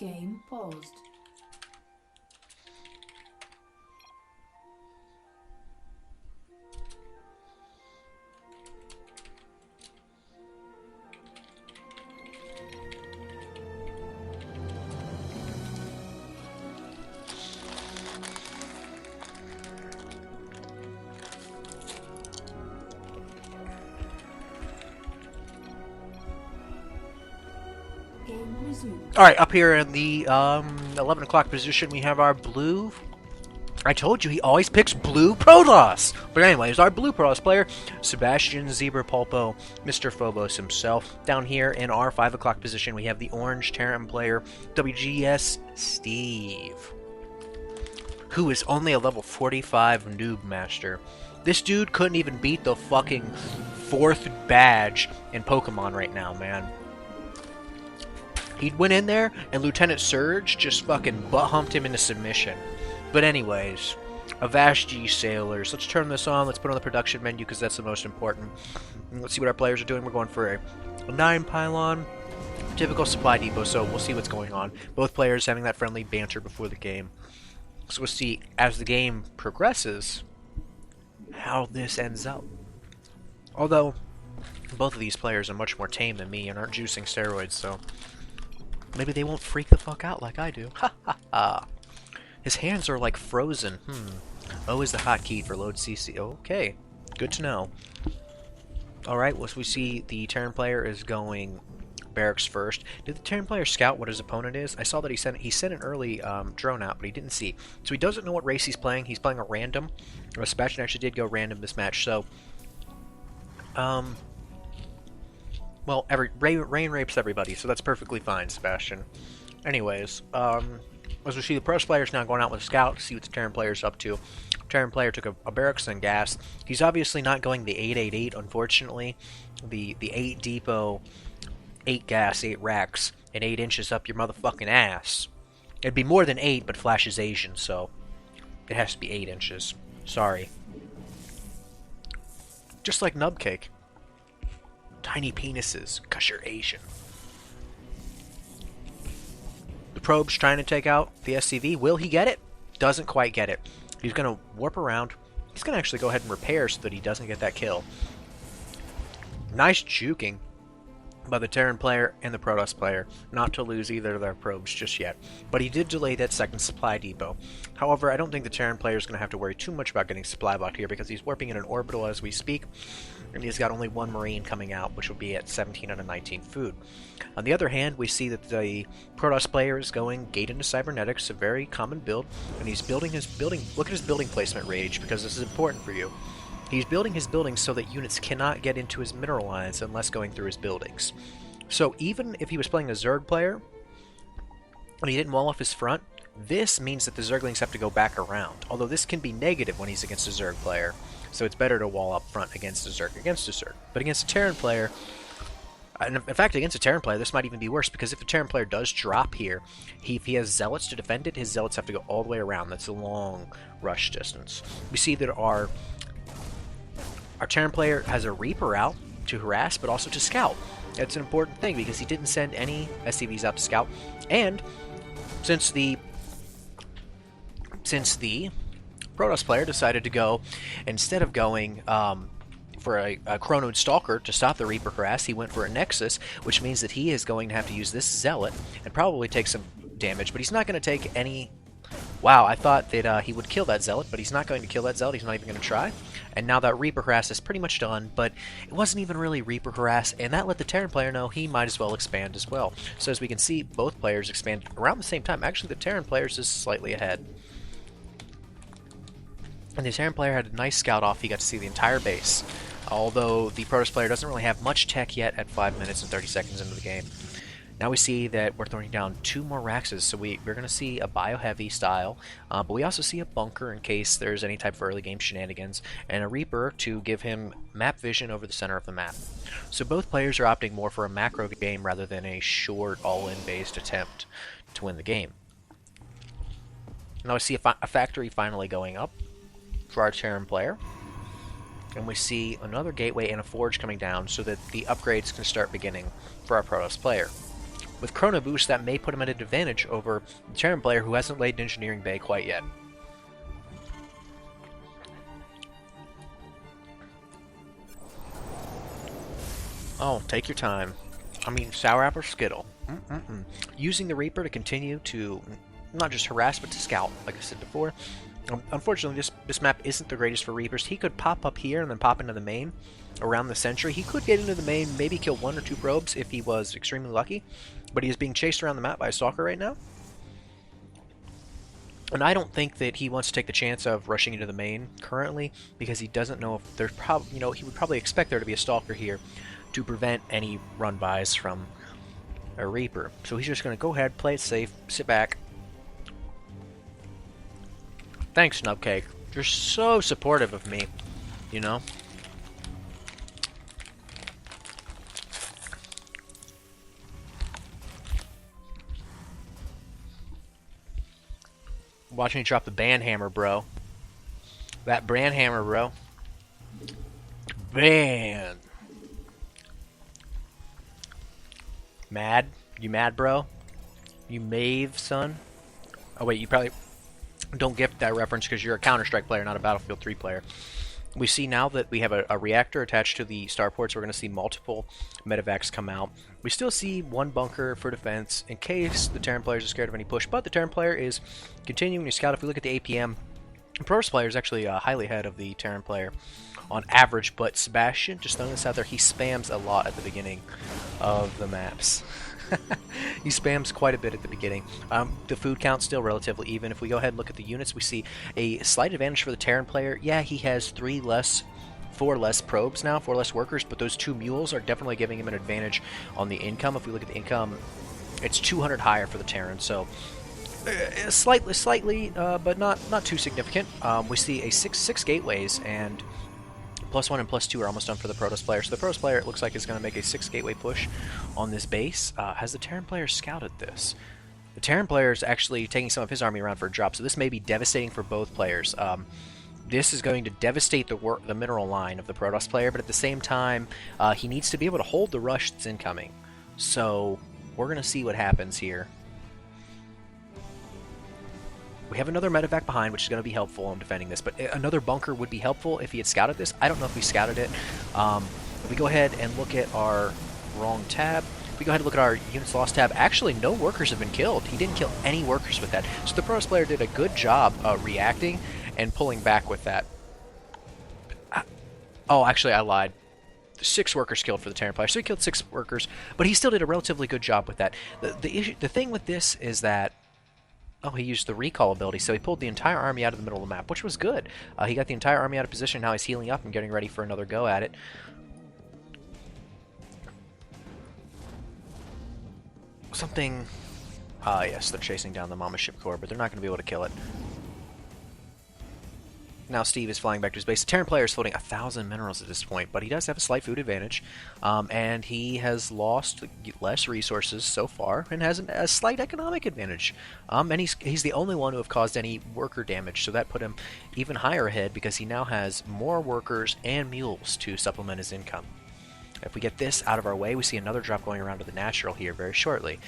Game paused. Game resumed. Alright, up here in the 11 o'clock position, we have our blue. I told you, he always picks blue Protoss! But anyways, our blue Protoss player, Sebastian Zebra Pulpo, Mr. Phobos himself. Down here in our 5 o'clock position, we have the orange Terran player, WGsSteve, who is only a level 45 noob master. This dude couldn't even beat the fucking 4th badge in Pokemon right now, man. He went in there, and Lieutenant Surge just fucking butt-humped him into submission. But anyways, Avast Sailors. Let's turn this on. Let's put on the production menu, because that's the most important. And let's see what our players are doing. We're going for a 9 pylon. Typical supply depot, so we'll see what's going on. Both players having that friendly banter before the game. So we'll see, as the game progresses, how this ends up. Although, both of these players are much more tame than me and aren't juicing steroids, so maybe they won't freak the fuck out like I do. Ha ha ha. His hands are like frozen. O is the hotkey for load CC. Okay, good to know. Alright, well, so we see the Terran player is going barracks first. Did the Terran player scout what his opponent is? I saw that he sent an early drone out, but he didn't see. So he doesn't know what race he's playing. He's playing a random. Sebastian actually did go random this match, so well, rain rapes everybody, so that's perfectly fine, Sebastian. Anyways, as we see, the Protoss player is now going out with a scout to see what the Terran player is up to. Terran player took a barracks and gas. He's obviously not going the 888, unfortunately. The 8 depot, 8 gas, 8 racks, and 8 inches up your motherfucking ass. It'd be more than 8, but Flash is Asian, so it has to be 8 inches. Sorry. Just like Nubcake. Tiny penises, 'cause you're Asian. The probe's trying to take out the SCV. Will he get it? Doesn't quite get it. He's going to warp around. He's going to actually go ahead and repair so that he doesn't get that kill. Nice juking by the Terran player and the Protoss player, not to lose either of their probes just yet. But he did delay that second supply depot. However, I don't think the Terran player is going to have to worry too much about getting supply blocked here, because he's warping in an orbital as we speak, and he's got only 1 Marine coming out, which will be at 17 out of 19 food. On the other hand, we see that the Protoss player is going Gate into Cybernetics, a very common build, and he's building his building. Look at his building placement, Rage, because this is important for you. He's building his buildings so that units cannot get into his mineral lines unless going through his buildings. So even if he was playing a Zerg player, and he didn't wall off his front, this means that the Zerglings have to go back around. Although this can be negative when he's against a Zerg player, so it's better to wall up front against a Zerg. But against a Terran player, and in fact against a Terran player, this might even be worse, because if a Terran player does drop here, if he has Zealots to defend it, his Zealots have to go all the way around. That's a long rush distance. We see that our Terran player has a Reaper out to harass, but also to scout. That's an important thing, because he didn't send any SCVs out to scout, and since the Protoss player decided to go, instead of going for a Chronode Stalker to stop the Reaper harass, he went for a Nexus, which means that he is going to have to use this Zealot and probably take some damage, but he's not going to take any. Wow, I thought that he would kill that Zealot, but he's not going to kill that Zealot. He's not even going to try. And now that Reaper harass is pretty much done, but it wasn't even really Reaper harass, and that let the Terran player know he might as well expand as well. So as we can see, both players expand around the same time. Actually, the Terran player is just slightly ahead. And the Terran player had a nice scout off. He got to see the entire base. Although the Protoss player doesn't really have much tech yet at 5 minutes and 30 seconds into the game. Now we see that we're throwing down 2 more Raxes, so we're going to see a bio-heavy style, but we also see a bunker in case there's any type of early game shenanigans, and a Reaper to give him map vision over the center of the map. So both players are opting more for a macro game rather than a short, all-in based attempt to win the game. Now we see a factory finally going up for our Terran player, and we see another gateway and a forge coming down so that the upgrades can start beginning for our Protoss player. with Chrono Boost, that may put him at an advantage over the Terran player who hasn't laid an Engineering Bay quite yet. Oh, take your time. I mean, Sour Apple Skittle. Using the Reaper to continue to not just harass, but to scout, like I said before. Unfortunately, this map isn't the greatest for Reapers. He could pop up here and then pop into the main around the Sentry. He could get into the main, maybe kill 1 or 2 probes if he was extremely lucky, but he is being chased around the map by a Stalker right now. And I don't think that he wants to take the chance of rushing into the main currently, because he doesn't know if there's he would probably expect there to be a Stalker here to prevent any run-bys from a Reaper. So he's just going to go ahead, play it safe, sit back. Thanks, Snubcake. You're so supportive of me, you know? Watch me drop the band hammer, bro. That brand hammer, bro. Band. Mad? You mad, bro? You Mave, son? Oh, wait, you probably don't get that reference because you're a Counter-Strike player, not a Battlefield 3 player. We see now that we have a reactor attached to the starports. We're going to see multiple medevacs come out. We still see one bunker for defense in case the Terran players are scared of any push, but the Terran player is continuing to scout. If we look at the APM, the Protoss player is actually highly ahead of the Terran player on average, but Sebastian, just throwing this out there, he spams a lot at the beginning of the maps. He spams quite a bit at the beginning. The food count's still relatively even. If we go ahead and look at the units, we see a slight advantage for the Terran player. Yeah, he has 4 less probes now, 4 less workers, but those 2 mules are definitely giving him an advantage on the income. If we look at the income, it's 200 higher for the Terran, so slightly, but not too significant. We see a 6 gateways, and +1 and +2 are almost done for the Protoss player. So the Protoss player, it looks like, is going to make a 6 gateway push on this base. Has the Terran player scouted this? The Terran player is actually taking some of his army around for a drop, so this may be devastating for both players. This is going to devastate the mineral line of the Protoss player, but at the same time, he needs to be able to hold the rush that's incoming. So we're going to see what happens here. We have another medevac behind, which is going to be helpful in defending this, but another bunker would be helpful if he had scouted this. I don't know if he scouted it. If we go ahead and look at our wrong tab, if we go ahead and look at our units lost tab, actually no workers have been killed. He didn't kill any workers with that. So the Protoss player did a good job reacting and pulling back with that. Oh, actually, I lied. 6 workers killed for the Terran player, so he killed 6 workers, but he still did a relatively good job with that. The thing with this is that he used the recall ability, so he pulled the entire army out of the middle of the map, which was good. He got the entire army out of position. Now he's healing up and getting ready for another go at it. Something... yes, they're chasing down the Mama Ship Core, but they're not going to be able to kill it. Now Steve is flying back to his base. The Terran player is floating 1,000 minerals at this point, but he does have a slight food advantage, and he has lost less resources so far and has a slight economic advantage. And he's the only one who have caused any worker damage, so that put him even higher ahead because he now has more workers and mules to supplement his income. If we get this out of our way, we see another drop going around to the natural here very shortly.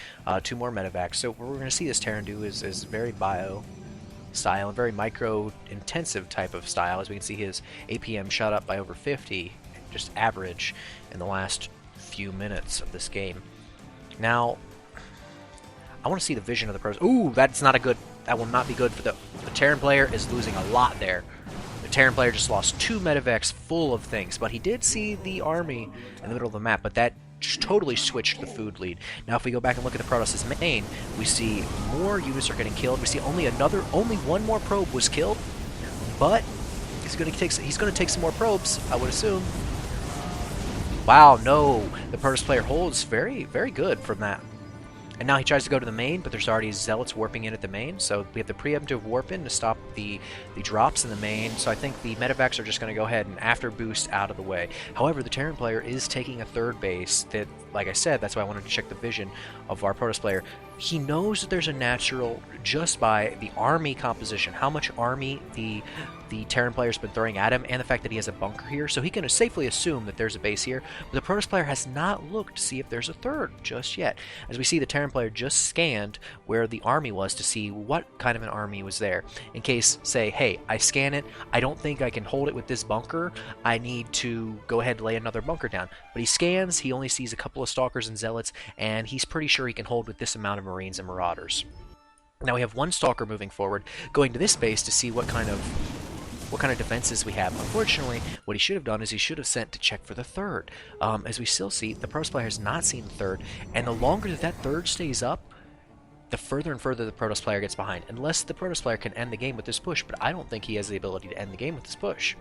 2 more medevacs. So what we're going to see this Terran do is very bio style, a very micro-intensive type of style. As we can see, his APM shot up by over 50, just average, in the last few minutes of this game. Now, I want to see the vision of the pros. Ooh, that's not a good... That will not be good for the Terran player is losing a lot there. The Terran player just lost 2 medevacs full of things, but he did see the army in the middle of the map, but that totally switched the food lead. Now if we go back and look at the Protoss' main, we see more units are getting killed. We see only one more probe was killed, but he's going to take some more probes, I would assume. Wow, no, the Protoss player holds very, very good from that. And now he tries to go to the main, but there's already zealots warping in at the main, so we have the preemptive warp in to stop the drops in the main, so I think the medevacs are just going to go ahead and after boost out of the way. However, the Terran player is taking a 3rd base that, like I said, that's why I wanted to check the vision of our Protoss player. he knows that there's a natural just by the army composition, how much army the Terran player's been throwing at him, and the fact that he has a bunker here, so he can safely assume that there's a base here. But the Protoss player has not looked to see if there's a third just yet. As we see, the Terran player just scanned where the army was to see what kind of an army was there. In case, say, hey, I scan it, I don't think I can hold it with this bunker, I need to go ahead and lay another bunker down. But he scans, he only sees a couple of Stalkers and Zealots, and he's pretty sure he can hold with this amount of Marines and Marauders. Now we have one Stalker moving forward, going to this base to see what kind of defenses we have. Unfortunately, what he should have done is he should have sent to check for the third. As we still see, the Protoss player has not seen the third, and the longer that third stays up, the further and further the Protoss player gets behind, unless the Protoss player can end the game with this push, but I don't think he has the ability to end the game with this push.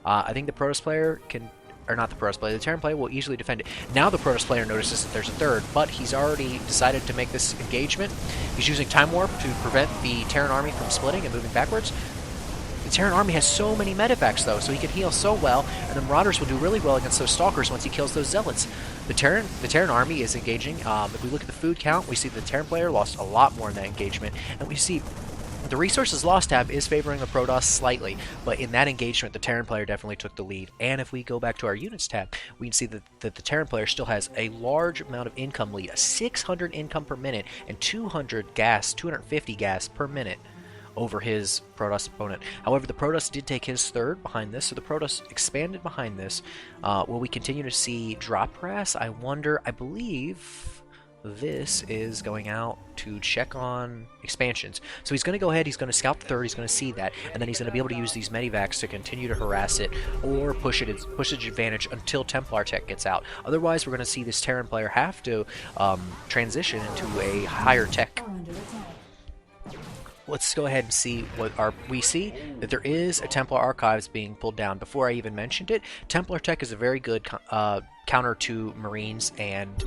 I think the Protoss player can, or not the Protoss player, the Terran player will easily defend it. Now the Protoss player notices that there's a third, but he's already decided to make this engagement. He's using Time Warp to prevent the Terran army from splitting and moving backwards. The Terran army has so many medivacs though, so he can heal so well, and the Marauders will do really well against those Stalkers once he kills those Zealots. The Terran army is engaging. If we look at the food count, we see the Terran player lost a lot more in that engagement, and we see the resources lost tab is favoring the Protoss slightly, but in that engagement, the Terran player definitely took the lead. And if we go back to our units tab, we can see that the Terran player still has a large amount of income lead, a 600 income per minute, and 250 gas per minute over his Protoss opponent. However, the Protoss did take his third behind this, so the Protoss expanded behind this. Will we continue to see drop press? I wonder. I believe this is going out to check on expansions. So he's going to go ahead, he's going to scout the third, he's going to see that, and then he's going to be able to use these medivacs to continue to harass it or push its advantage until Templar tech gets out. Otherwise, we're going to see this Terran player have to transition into a higher tech. Let's go ahead and see what we see that there is a Templar Archives being pulled down. Before I even mentioned it, Templar tech is a very good counter to Marines and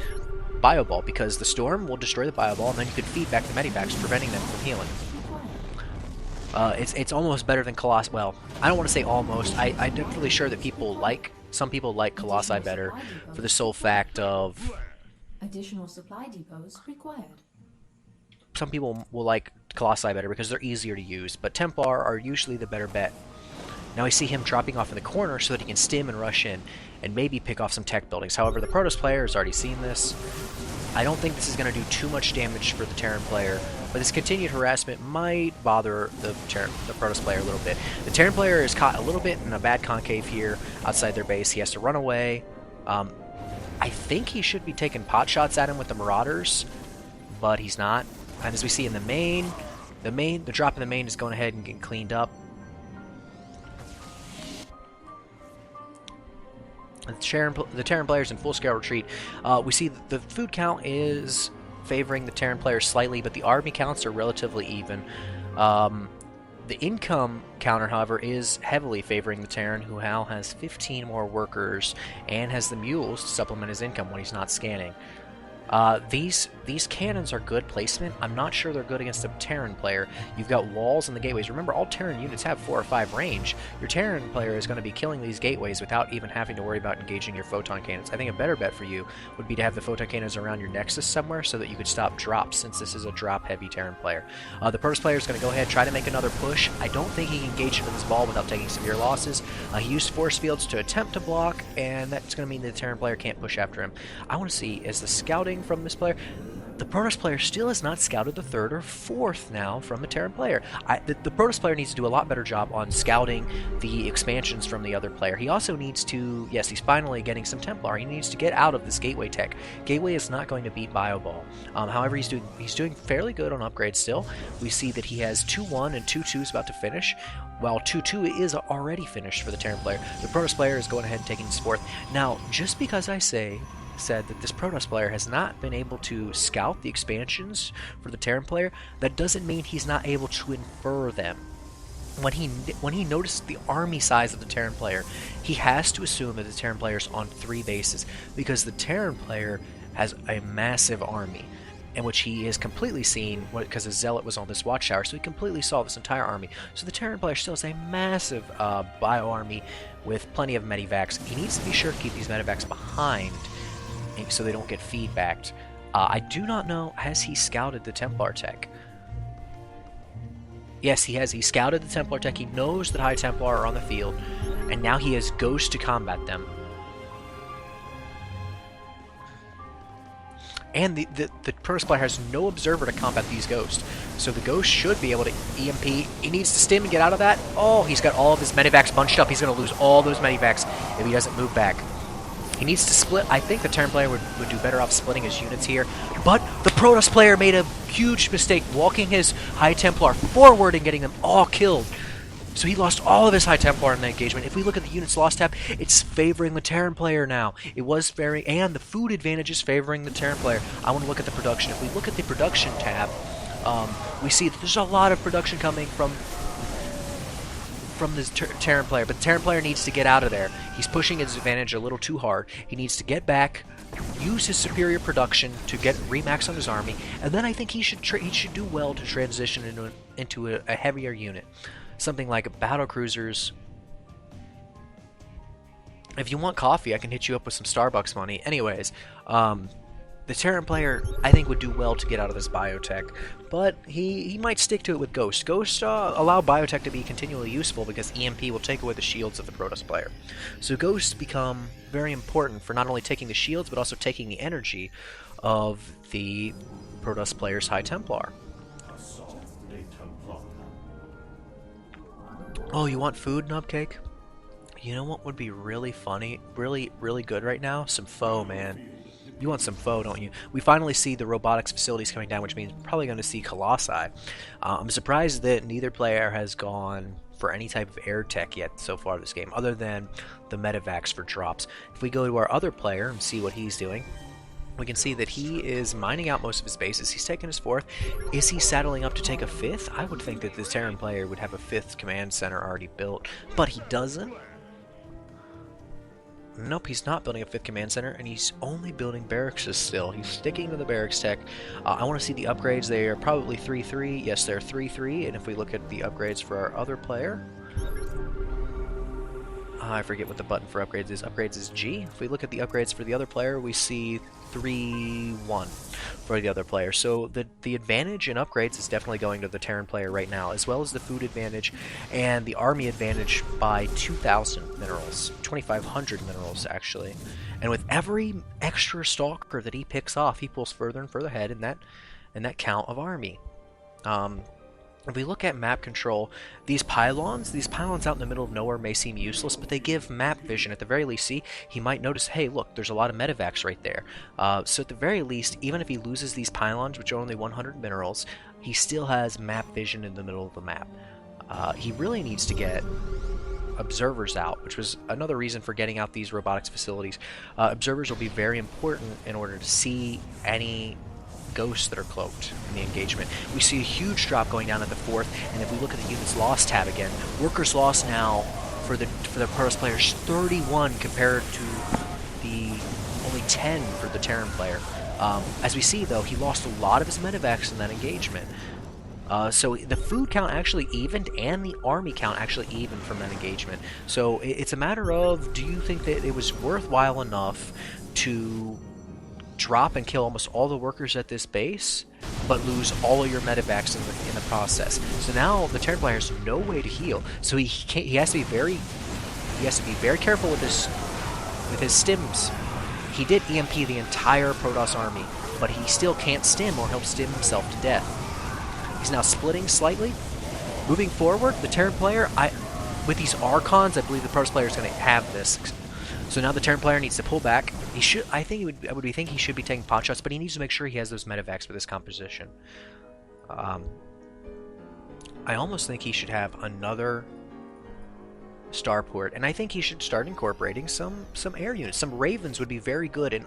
Bioball, because the Storm will destroy the Bioball, and then you can feed back the medivacs, preventing them from healing. It's almost better than Colossi. Well, I don't want to say almost. I'm definitely sure that some people like Colossi better for the sole fact of Additional supply depots required. some people will like Colossi better because they're easier to use, but Templar are usually the better bet. Now we see him dropping off in the corner so that he can stim and rush in and maybe pick off some tech buildings. However, the Protoss player has already seen this. I don't think this is going to do too much damage for the Terran player, but this continued harassment might bother the Protoss player a little bit. The Terran player is caught a little bit in a bad concave here outside their base. He has to run away. I think he should be taking pot shots at him with the Marauders, but he's not. And as we see in the main, the drop in the main is going ahead and getting cleaned up. The Terran player is in full-scale retreat. We see that the food count is favoring the Terran player slightly, but the army counts are relatively even. The income counter, however, is heavily favoring the Terran, who now has 15 more workers and has the mules to supplement his income when he's not scanning. These cannons are good placement. I'm not sure they're good against a Terran player. You've got walls and the gateways. Remember, all Terran units have 4 or 5 range. Your Terran player is going to be killing these gateways without even having to worry about engaging your photon cannons. I think a better bet for you would be to have the photon cannons around your nexus somewhere so that you could stop drops, since this is a drop-heavy Terran player. The Protoss player is going to go ahead, try to make another push. I don't think he can engage into this ball without taking severe losses. He used force fields to attempt to block, and that's going to mean that the Terran player can't push after him. I want to see, is the scouting from this player? The Protoss player still has not scouted the 3rd or 4th now from the Terran player. The Protoss player needs to do a lot better job on scouting the expansions from the other player. He also needs to, yes, he's finally getting some Templar. He needs to get out of this Gateway tech. Gateway is not going to beat Bioball. However, he's doing fairly good on upgrades still. We see that he has 2-1 and 2-2 is about to finish, while 2-2 is already finished for the Terran player. The Protoss player is going ahead and taking his 4th. Now, just because I said that this Protoss player has not been able to scout the expansions for the Terran player, that doesn't mean he's not able to infer them. When he noticed the army size of the Terran player, he has to assume that the Terran player is on 3 bases, because the Terran player has a massive army, in which he has completely seen, because his Zealot was on this watchtower, so he completely saw this entire army. So the Terran player still has a massive bio army with plenty of medivacs. He needs to be sure to keep these medivacs behind so they don't get feedbacked. I do not know, has he scouted the Templar tech? Yes, he has. He scouted the Templar tech. He knows that High Templar are on the field, and now he has Ghost to combat them. And the Protoss player has no Observer to combat these Ghosts. So the Ghost should be able to EMP. He needs to stim and get out of that. Oh, he's got all of his Medivacs bunched up. He's going to lose all those Medivacs if he doesn't move back. He needs to split. I think the Terran player would do better off splitting his units here. But the Protoss player made a huge mistake walking his High Templar forward and getting them all killed. So he lost all of his High Templar in the engagement. If we look at the units lost tab, it's favoring the Terran player now. It was favoring, and the food advantage is favoring the Terran player. I want to look at the production. If we look at the production tab, we see that there's a lot of production coming from this Terran player, but the Terran player needs to get out of there. He's pushing his advantage a little too hard. He needs to get back, use his superior production to get remax on his army, and then I think he should do well to transition into a heavier unit. Something like battle cruisers. If you want coffee, I can hit you up with some Starbucks money. Anyways, the Terran player, I think, would do well to get out of this biotech, but he might stick to it with Ghost. Ghost allow biotech to be continually useful because EMP will take away the shields of the Protoss player. So Ghosts become very important for not only taking the shields, but also taking the energy of the Protoss player's High Templar. Oh, you want food, Nubcake? You know what would be really funny, really good right now? Some pho, man. You want some pho, don't you? We finally see the robotics facilities coming down, which means we're probably going to see Colossi. I'm surprised that neither player has gone for any type of air tech yet so far this game, other than the Medivacs for drops. If we go to our other player and see what he's doing, we can see that he is mining out most of his bases. He's taking his 4th. Is he saddling up to take a 5th? I would think that the Terran player would have a 5th command center already built, but he doesn't. Nope, he's not building a 5th command center, and he's only building barracks still. He's sticking to the barracks tech. I want to see the upgrades. They are probably 3-3. Yes, they're 3-3, and if we look at the upgrades for our other player, I forget what the button for upgrades is. Upgrades is G. If we look at the upgrades for the other player, we see 3-1 for the other player. So the advantage in upgrades is definitely going to the Terran player right now, as well as the food advantage and the army advantage by 2,000 minerals, 2,500 minerals actually. And with every extra stalker that he picks off, he pulls further and further ahead in that count of army. If we look at map control, these pylons out in the middle of nowhere may seem useless, but they give map vision. At the very least, see, he might notice, hey, look, there's a lot of Medivacs right there. So at the very least, even if he loses these pylons, which are only 100 minerals, he still has map vision in the middle of the map. He really needs to get observers out, which was another reason for getting out these robotics facilities. Observers will be very important in order to see any ghosts that are cloaked in the engagement. We see a huge drop going down at the 4th, and if we look at the units lost tab again, workers lost now for the Protoss players 31 compared to the only 10 for the Terran player. As we see though, he lost a lot of his Medivacs in that engagement. So the food count actually evened, and the army count actually evened from that engagement. So it's a matter of, do you think that it was worthwhile enough to drop and kill almost all the workers at this base, but lose all of your Medivacs in the process? So now the Terran player has no way to heal, so he has to be very careful with his stims. He did EMP the entire Protoss army, but he still can't stim, or he'll stim himself to death. He's now splitting slightly. Moving forward, the Terran player, with these Archons, I believe the Protoss player is going to have this. So now the Terran player needs to pull back. He should, I would think he should be taking pot shots, but he needs to make sure he has those Medivacs with his composition. I almost think he should have another starport, and I think he should start incorporating some air units. Some Ravens would be very good in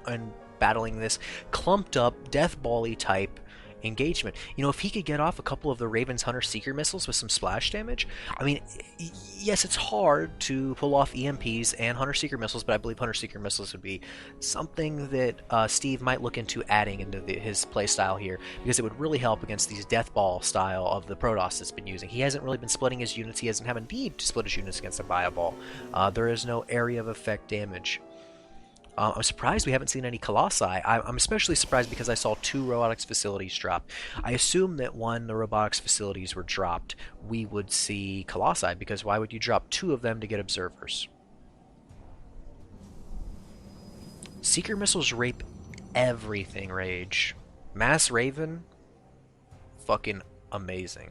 battling this clumped up, death ball-y type engagement. You know, if he could get off a couple of the Raven's Hunter Seeker missiles with some splash damage, I mean, yes, it's hard to pull off EMPs and Hunter Seeker missiles, but I believe Hunter Seeker missiles would be something that Steve might look into adding into his playstyle here, because it would really help against these death ball style of the Protoss that's been using. He hasn't really been splitting his units. He doesn't have a need to split his units against a Bio Ball. There is no area of effect damage. I'm surprised we haven't seen any Colossi. I'm especially surprised because I saw 2 robotics facilities drop. I assume that when the robotics facilities were dropped, we would see Colossi, because why would you drop 2 of them to get observers? Seeker missiles rape everything, Rage. Mass Raven, fucking amazing.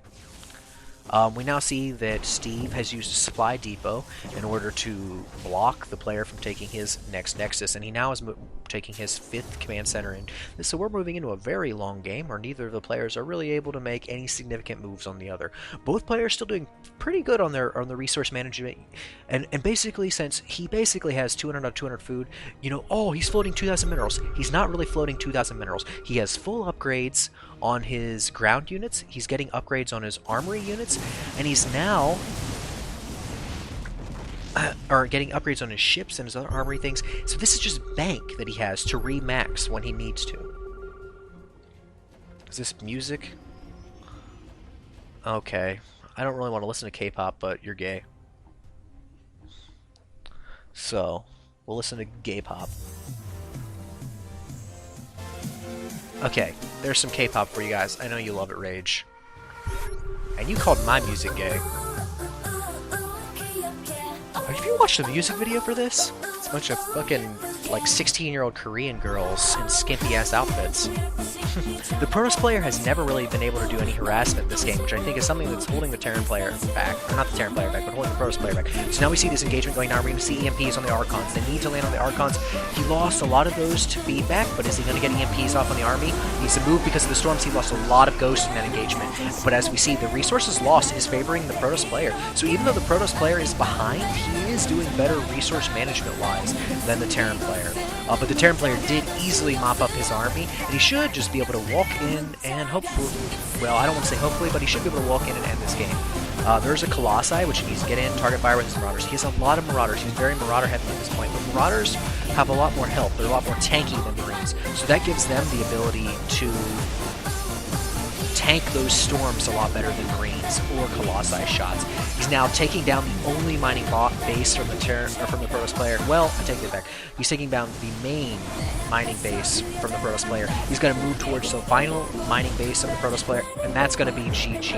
We now see that Steve has used a supply depot in order to block the player from taking his next Nexus, and he now is taking his 5th command center in. So we're moving into a very long game where neither of the players are really able to make any significant moves on the other. Both players still doing pretty good on their resource management, and basically, since he basically has 200 out of 200 food, you know, oh, he's floating 2,000 minerals. He's not really floating 2,000 minerals. He has full upgrades on his ground units, he's getting upgrades on his armory units, and he's now getting upgrades on his ships and his other armory things. So this is just bank that he has to re-max when he needs to. Is this music? Okay. I don't really want to listen to K-pop, but you're gay. So, we'll listen to gay pop. Okay, there's some K-pop for you guys. I know you love it, Rage. And you called my music gay. Have you watched the music video for this? It's a bunch of fucking, like, 16-year-old Korean girls in skimpy-ass outfits. The Protoss player has never really been able to do any harassment in this game, which I think is something that's holding the Terran player back. Or not the Terran player back, but holding the Protoss player back. So now we see this engagement going on. We're going to see EMPs on the Archons. They need to land on the Archons. He lost a lot of those to feedback, but is he going to get EMPs off on the army? He needs to move because of the storms. He lost a lot of ghosts in that engagement. But as we see, the resources lost is favoring the Protoss player. So even though the Protoss player is behind, he is doing better resource management-wise than the Terran player. But the Terran player did easily mop up his army, and he should just be able to walk in and hopefully, well, I don't want to say hopefully, but he should be able to walk in and end this game. There's a Colossi, which he needs to get in, target fire with his Marauders. He has a lot of Marauders. He's very Marauder heavy at this point, but Marauders have a lot more health. They're a lot more tanky than Marines, so that gives them the ability to tank those storms a lot better than Marines or Colossi shots. He's now taking down the only mining base from the Protoss player. Well, I take that back. He's taking down the main mining base from the Protoss player. He's going to move towards the final mining base of the Protoss player, and that's going to be GG.